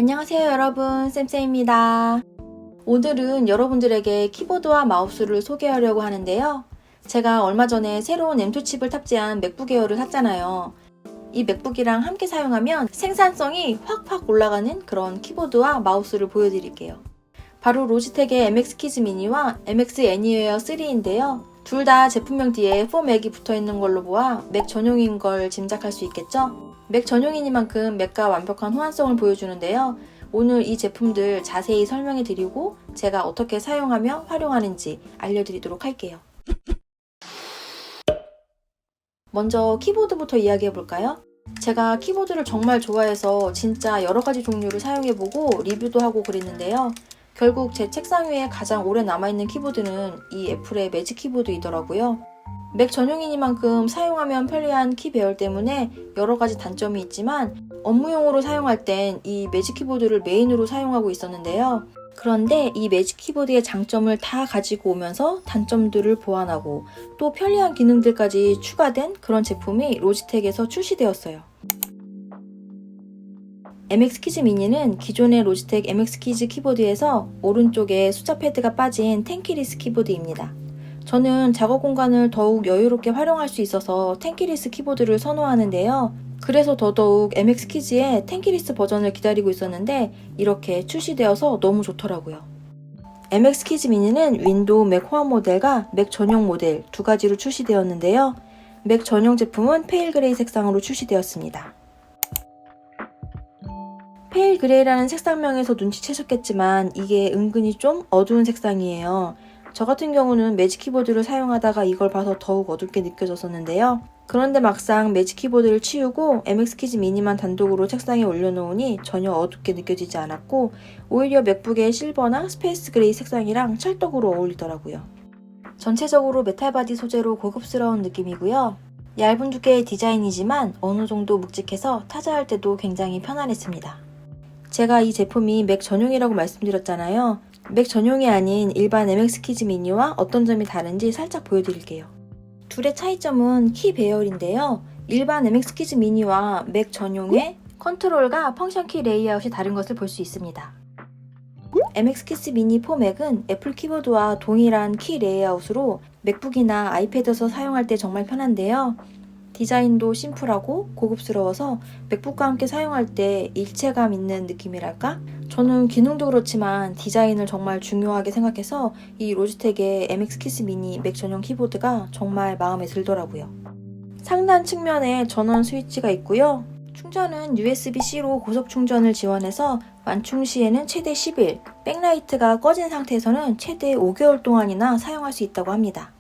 안녕하세요 여러분, 쌤쌤입니다. 오늘은 여러분들에게 키보드와 마우스를 소개하려고 하는데요. 제가 얼마 전에 새로운 M2 칩을 탑재한 맥북 에어를 샀잖아요. 이 맥북이랑 함께 사용하면 생산성이 확확 올라가는 그런 키보드와 마우스를 보여드릴게요. 바로 로지텍의 MX 키즈 미니와 MX 애니웨어 3인데요. 둘 다 제품명 뒤에 4맥이 붙어있는 걸로 보아 맥 전용인 걸 짐작할 수 있겠죠? 맥 전용이니만큼 맥과 완벽한 호환성을 보여주는데요. 오늘 이 제품들 자세히 설명해 드리고 제가 어떻게 사용하며 활용하는지 알려드리도록 할게요. 먼저 키보드부터 이야기해 볼까요? 제가 키보드를 정말 좋아해서 진짜 여러 가지 종류를 사용해보고 리뷰도 하고 그랬는데요. 결국 제 책상 위에 가장 오래 남아있는 키보드는 이 애플의 매직 키보드이더라고요. 맥 전용이니만큼 사용하면 편리한 키 배열 때문에 여러 가지 단점이 있지만 업무용으로 사용할 땐 이 매직 키보드를 메인으로 사용하고 있었는데요. 그런데 이 매직 키보드의 장점을 다 가지고 오면서 단점들을 보완하고 또 편리한 기능들까지 추가된 그런 제품이 로지텍에서 출시되었어요. MX 키즈 미니는 기존의 로지텍 MX 키즈 키보드에서 오른쪽에 숫자 패드가 빠진 텐키리스 키보드입니다. 저는 작업 공간을 더욱 여유롭게 활용할 수 있어서 텐키리스 키보드를 선호하는데요. 그래서 더더욱 MX 키즈의 텐키리스 버전을 기다리고 있었는데 이렇게 출시되어서 너무 좋더라고요. MX 키즈 미니는 윈도우 맥 호환 모델과 맥 전용 모델 두 가지로 출시되었는데요. 맥 전용 제품은 페일 그레이 색상으로 출시되었습니다. 페일 그레이라는 색상명에서 눈치채셨겠지만 이게 은근히 좀 어두운 색상이에요. 저 같은 경우는 매직 키보드를 사용하다가 이걸 봐서 더욱 어둡게 느껴졌었는데요. 그런데 막상 매직 키보드를 치우고 MX 키즈 미니만 단독으로 책상에 올려놓으니 전혀 어둡게 느껴지지 않았고 오히려 맥북의 실버나 스페이스 그레이 색상이랑 찰떡으로 어울리더라고요. 전체적으로 메탈 바디 소재로 고급스러운 느낌이고요. 얇은 두께의 디자인이지만 어느 정도 묵직해서 타자할 때도 굉장히 편안했습니다. 제가 이 제품이 맥 전용이라고 말씀드렸잖아요. 맥 전용이 아닌 일반 MX 키즈 미니와 어떤 점이 다른지 살짝 보여드릴게요. 둘의 차이점은 키 배열인데요. 일반 MX 키즈 미니와 맥 전용의 컨트롤과 펑션 키 레이아웃이 다른 것을 볼 수 있습니다. MX 키즈 미니 4맥은 애플 키보드와 동일한 키 레이아웃으로 맥북이나 아이패드에서 사용할 때 정말 편한데요. 디자인도 심플하고 고급스러워서 맥북과 함께 사용할 때 일체감 있는 느낌이랄까? 저는 기능도 그렇지만 디자인을 정말 중요하게 생각해서 이 로지텍의 MX 키즈 미니 맥 전용 키보드가 정말 마음에 들더라고요. 상단 측면에 전원 스위치가 있고요. 충전은 USB-C로 고속 충전을 지원해서 완충 시에는 최대 10일, 백라이트가 꺼진 상태에서는 최대 5개월 동안이나 사용할 수 있다고 합니다.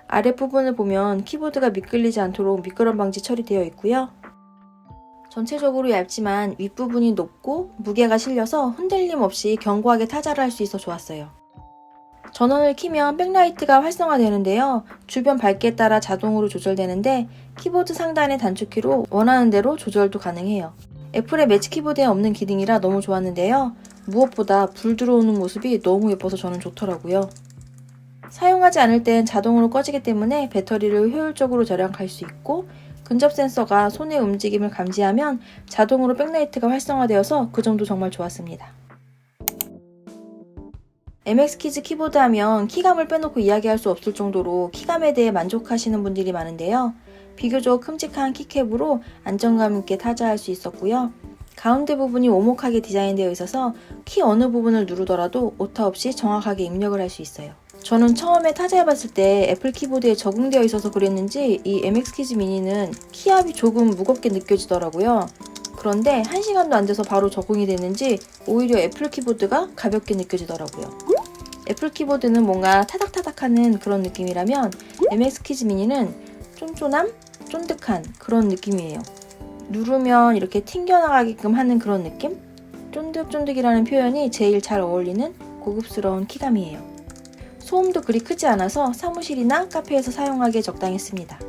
아랫부분을 보면 키보드가 미끌리지 않도록 미끄럼 방지 처리되어 있고요. 전체적으로 얇지만 윗부분이 높고 무게가 실려서 흔들림 없이 견고하게 타자를 할 수 있어 좋았어요. 전원을 키면 백라이트가 활성화되는데요. 주변 밝기에 따라 자동으로 조절되는데 키보드 상단의 단축키로 원하는 대로 조절도 가능해요. 애플의 매직 키보드에 없는 기능이라 너무 좋았는데요. 무엇보다 불 들어오는 모습이 너무 예뻐서 저는 좋더라고요. 사용하지 않을 땐 자동으로 꺼지기 때문에 배터리를 효율적으로 절약할 수 있고 근접 센서가 손의 움직임을 감지하면 자동으로 백라이트가 활성화되어서 그 점도 정말 좋았습니다. MX 키즈 키보드 하면 키감을 빼놓고 이야기할 수 없을 정도로 키감에 대해 만족하시는 분들이 많은데요. 비교적 큼직한 키캡으로 안정감 있게 타자할 수 있었고요. 가운데 부분이 오목하게 디자인되어 있어서 키 어느 부분을 누르더라도 오타 없이 정확하게 입력을 할 수 있어요. 저는 처음에 타자해봤을 때 애플 키보드에 적응되어 있어서 그랬는지 이 MX 키즈 미니는 키압이 조금 무겁게 느껴지더라고요. 그런데 1시간도 안 돼서 바로 적응이 됐는지 오히려 애플 키보드가 가볍게 느껴지더라고요. 애플 키보드는 뭔가 타닥타닥하는 그런 느낌이라면 MX 키즈 미니는 쫀쫀함? 쫀득한 그런 느낌이에요. 누르면 이렇게 튕겨나가게끔 하는 그런 느낌? 쫀득쫀득이라는 표현이 제일 잘 어울리는 고급스러운 키감이에요. 소음도 그리 크지 않아서 사무실이나 카페에서 사용하기에 적당했습니다.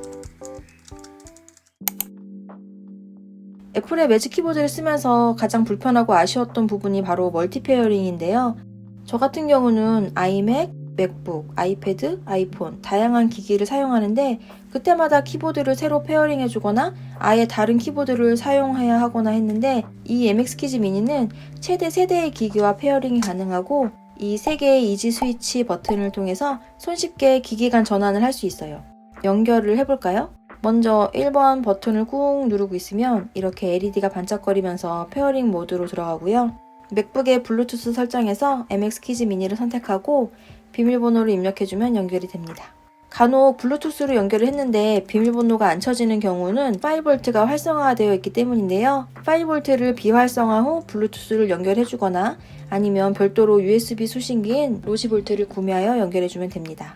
애플의 매직 키보드를 쓰면서 가장 불편하고 아쉬웠던 부분이 바로 멀티 페어링인데요. 저 같은 경우는 아이맥, 맥북, 아이패드, 아이폰 다양한 기기를 사용하는데 그때마다 키보드를 새로 페어링해주거나 아예 다른 키보드를 사용해야 하거나 했는데 이 MX 키즈 미니는 최대 3대의 기기와 페어링이 가능하고 이 3개의 이지 스위치 버튼을 통해서 손쉽게 기기 간 전환을 할 수 있어요. 연결을 해볼까요? 먼저 1번 버튼을 꾹 누르고 있으면 이렇게 LED가 반짝거리면서 페어링 모드로 들어가고요. 맥북의 블루투스 설정에서 MX 키즈 미니를 선택하고 비밀번호를 입력해주면 연결이 됩니다. 간혹 블루투스로 연결을 했는데 비밀번호가 안 쳐지는 경우는 5V가 활성화되어 있기 때문인데요. 5V를 비활성화 후 블루투스를 연결해주거나 아니면 별도로 USB 수신기인 로지볼트를 구매하여 연결해주면 됩니다.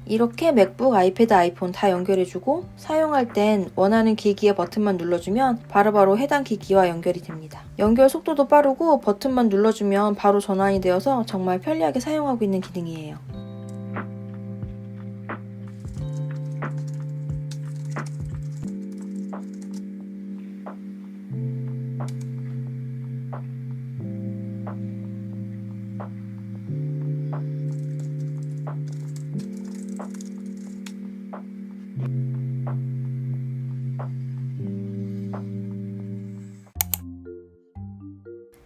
이렇게 맥북, 아이패드, 아이폰 다 연결해주고 사용할 땐 원하는 기기의 버튼만 눌러주면 바로바로 해당 기기와 연결이 됩니다. 연결 속도도 빠르고 버튼만 눌러주면 바로 전환이 되어서 정말 편리하게 사용하고 있는 기능이에요.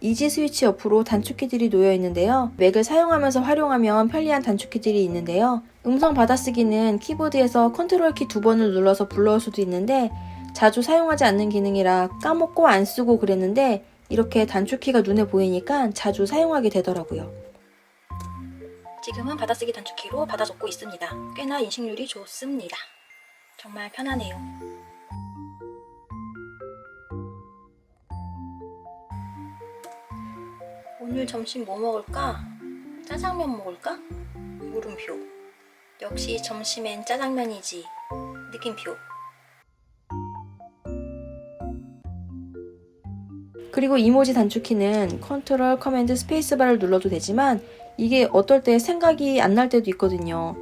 이지 스위치 옆으로 단축키들이 놓여 있는데요. 맥을 사용하면서 활용하면 편리한 단축키들이 있는데요. 음성 받아쓰기는 키보드에서 컨트롤 키 2번을 눌러서 불러올 수도 있는데 자주 사용하지 않는 기능이라 까먹고 안 쓰고 그랬는데 이렇게 단축키가 눈에 보이니까 자주 사용하게 되더라고요. 지금은 받아쓰기 단축키로 받아 적고 있습니다. 꽤나 인식률이 좋습니다. 정말 편하네요. 오늘 점심 뭐 먹을까? 짜장면 먹을까? 물음표. 역시 점심엔 짜장면이지. 느낌표. 그리고 이모지 단축키는 컨트롤, 커맨드, 스페이스바를 눌러도 되지만 이게 어떨 때 생각이 안 날 때도 있거든요.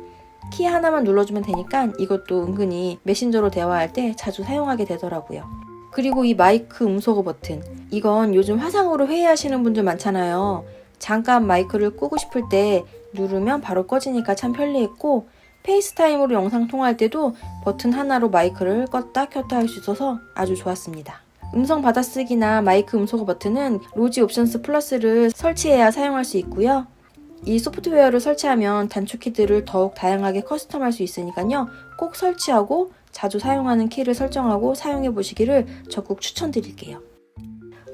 키 하나만 눌러주면 되니까 이것도 은근히 메신저로 대화할 때 자주 사용하게 되더라고요. 그리고 이 마이크 음소거 버튼, 이건 요즘 화상으로 회의하시는 분들 많잖아요. 잠깐 마이크를 끄고 싶을 때 누르면 바로 꺼지니까 참 편리했고 페이스타임으로 영상 통화할 때도 버튼 하나로 마이크를 껐다 켰다 할 수 있어서 아주 좋았습니다. 음성 받아쓰기나 마이크 음소거 버튼은 로지 옵션스 플러스를 설치해야 사용할 수 있고요. 이 소프트웨어를 설치하면 단축키들을 더욱 다양하게 커스텀할 수 있으니까요. 꼭 설치하고 자주 사용하는 키를 설정하고 사용해 보시기를 적극 추천드릴게요.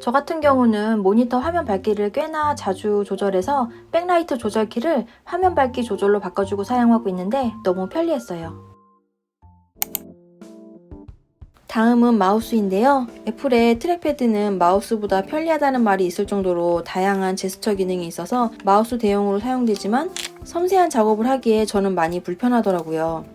저 같은 경우는 모니터 화면 밝기를 꽤나 자주 조절해서 백라이트 조절키를 화면 밝기 조절로 바꿔주고 사용하고 있는데 너무 편리했어요. 다음은 마우스인데요. 애플의 트랙패드는 마우스보다 편리하다는 말이 있을 정도로 다양한 제스처 기능이 있어서 마우스 대용으로 사용되지만 섬세한 작업을 하기에 저는 많이 불편하더라고요.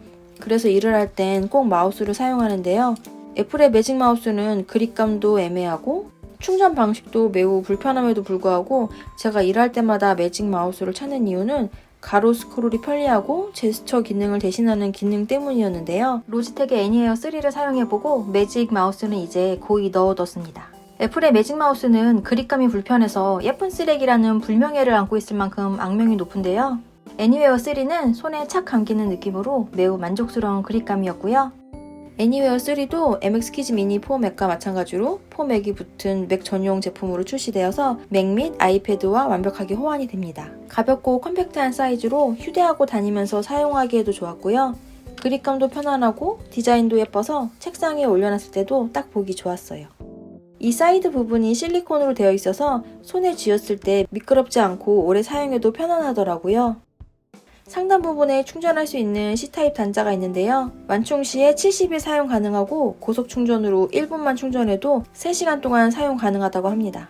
그래서 일을 할 땐 꼭 마우스를 사용하는데요. 애플의 매직 마우스는 그립감도 애매하고 충전 방식도 매우 불편함에도 불구하고 제가 일할 때마다 매직 마우스를 찾는 이유는 가로 스크롤이 편리하고 제스처 기능을 대신하는 기능 때문이었는데요. 로지텍의 애니웨어 3를 사용해보고 매직 마우스는 이제 고이 넣어뒀습니다. 애플의 매직 마우스는 그립감이 불편해서 예쁜 쓰레기라는 불명예를 안고 있을 만큼 악명이 높은데요. 애니웨어 3는 손에 착 감기는 느낌으로 매우 만족스러운 그립감이었고요. 애니웨어 3도 MX 키즈 미니 4 맥과 마찬가지로 4 맥이 붙은 맥 전용 제품으로 출시되어서 맥 및 아이패드와 완벽하게 호환이 됩니다. 가볍고 컴팩트한 사이즈로 휴대하고 다니면서 사용하기에도 좋았고요. 그립감도 편안하고 디자인도 예뻐서 책상에 올려놨을 때도 딱 보기 좋았어요. 이 사이드 부분이 실리콘으로 되어 있어서 손에 쥐었을 때 미끄럽지 않고 오래 사용해도 편안하더라고요. 상단 부분에 충전할 수 있는 C타입 단자가 있는데요. 완충 시에 70일 사용 가능하고 고속 충전으로 1분만 충전해도 3시간 동안 사용 가능하다고 합니다.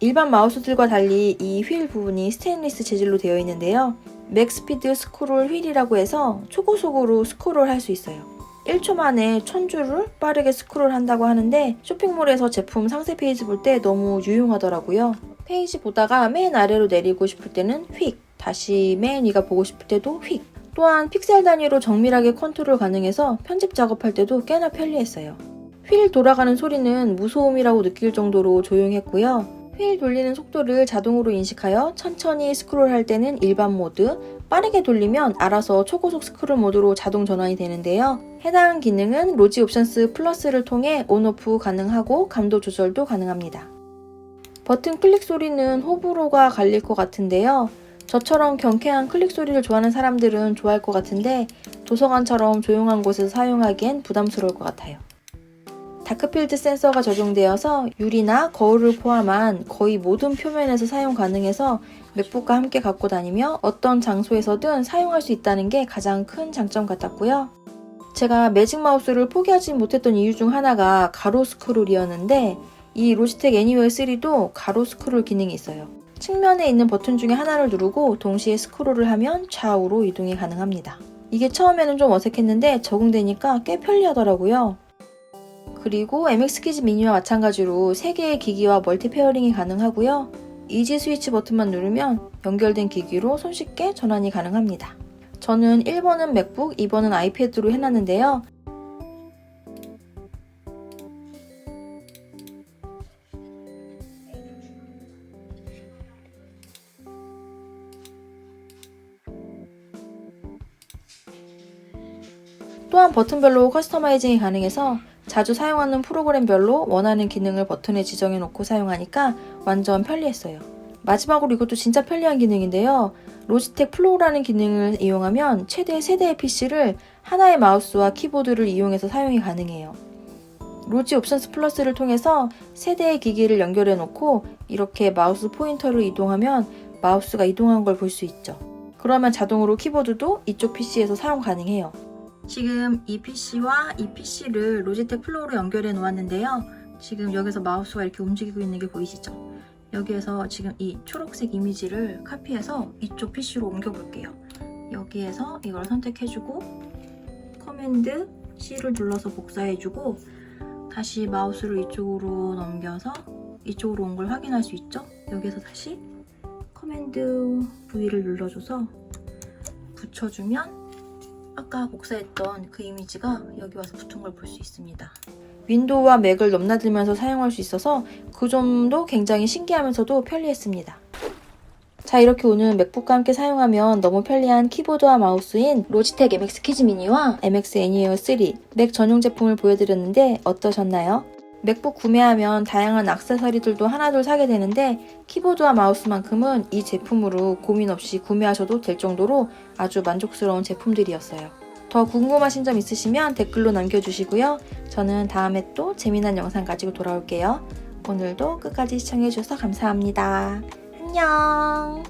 일반 마우스들과 달리 이 휠 부분이 스테인리스 재질로 되어 있는데요. 맥스피드 스크롤 휠이라고 해서 초고속으로 스크롤 할 수 있어요. 1초 만에 1000줄을 빠르게 스크롤 한다고 하는데 쇼핑몰에서 제품 상세 페이지 볼 때 너무 유용하더라고요. 페이지 보다가 맨 아래로 내리고 싶을 때는 휙, 다시 맨 위가 보고 싶을 때도 휙. 또한 픽셀 단위로 정밀하게 컨트롤 가능해서 편집 작업할 때도 꽤나 편리했어요. 휠 돌아가는 소리는 무소음이라고 느낄 정도로 조용했고요. 휠 돌리는 속도를 자동으로 인식하여 천천히 스크롤할 때는 일반 모드, 빠르게 돌리면 알아서 초고속 스크롤 모드로 자동 전환이 되는데요. 해당 기능은 로지 옵션스 플러스를 통해 온오프 가능하고 감도 조절도 가능합니다. 버튼 클릭 소리는 호불호가 갈릴 것 같은데요. 저처럼 경쾌한 클릭 소리를 좋아하는 사람들은 좋아할 것 같은데 도서관처럼 조용한 곳에서 사용하기엔 부담스러울 것 같아요. 다크필드 센서가 적용되어서 유리나 거울을 포함한 거의 모든 표면에서 사용 가능해서 맥북과 함께 갖고 다니며 어떤 장소에서든 사용할 수 있다는 게 가장 큰 장점 같았고요. 제가 매직 마우스를 포기하지 못했던 이유 중 하나가 가로 스크롤이었는데 이 로지텍 애니웨어 3도 가로 스크롤 기능이 있어요. 측면에 있는 버튼 중에 하나를 누르고 동시에 스크롤을 하면 좌우로 이동이 가능합니다. 이게 처음에는 좀 어색했는데 적응되니까 꽤 편리하더라고요. 그리고 MX 키즈 미니와 마찬가지로 3개의 기기와 멀티 페어링이 가능하고요. 이지 스위치 버튼만 누르면 연결된 기기로 손쉽게 전환이 가능합니다. 저는 1번은 맥북, 2번은 아이패드로 해놨는데요. 또한 버튼별로 커스터마이징이 가능해서 자주 사용하는 프로그램별로 원하는 기능을 버튼에 지정해 놓고 사용하니까 완전 편리했어요. 마지막으로 이것도 진짜 편리한 기능인데요. 로지텍 플로우라는 기능을 이용하면 최대 3대의 PC를 하나의 마우스와 키보드를 이용해서 사용이 가능해요. 로지 옵션스 플러스를 통해서 3대의 기기를 연결해 놓고 이렇게 마우스 포인터를 이동하면 마우스가 이동한 걸 볼 수 있죠. 그러면 자동으로 키보드도 이쪽 PC에서 사용 가능해요. 지금 이 PC와 이 PC를 로지텍 플로우로 연결해 놓았는데요. 지금 여기서 마우스가 이렇게 움직이고 있는 게 보이시죠? 여기에서 지금 이 초록색 이미지를 카피해서 이쪽 PC로 옮겨 볼게요. 여기에서 이걸 선택해주고 커맨드 C를 눌러서 복사해주고 다시 마우스를 이쪽으로 넘겨서 이쪽으로 온 걸 확인할 수 있죠? 여기에서 다시 커맨드 V를 눌러줘서 붙여주면 아까 복사했던 그 이미지가 여기 와서 붙은 걸 볼 수 있습니다. 윈도우와 맥을 넘나들면서 사용할 수 있어서 그 점도 굉장히 신기하면서도 편리했습니다. 자, 이렇게 오늘 맥북과 함께 사용하면 너무 편리한 키보드와 마우스인 로지텍 MX 키즈 미니와 MX 애니웨어 3 맥 전용 제품을 보여드렸는데 어떠셨나요? 맥북 구매하면 다양한 액세서리들도 하나둘 사게 되는데 키보드와 마우스만큼은 이 제품으로 고민 없이 구매하셔도 될 정도로 아주 만족스러운 제품들이었어요. 더 궁금하신 점 있으시면 댓글로 남겨주시고요. 저는 다음에 또 재미난 영상 가지고 돌아올게요. 오늘도 끝까지 시청해주셔서 감사합니다. 안녕!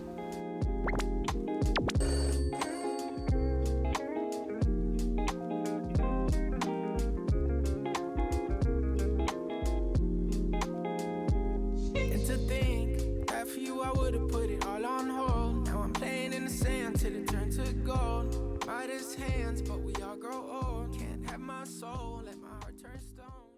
To think that for you I would've put it all on hold. Now I'm playing in the sand till it turned to gold. Midas hands, but we all grow old. Can't have my soul, let my heart turn stone.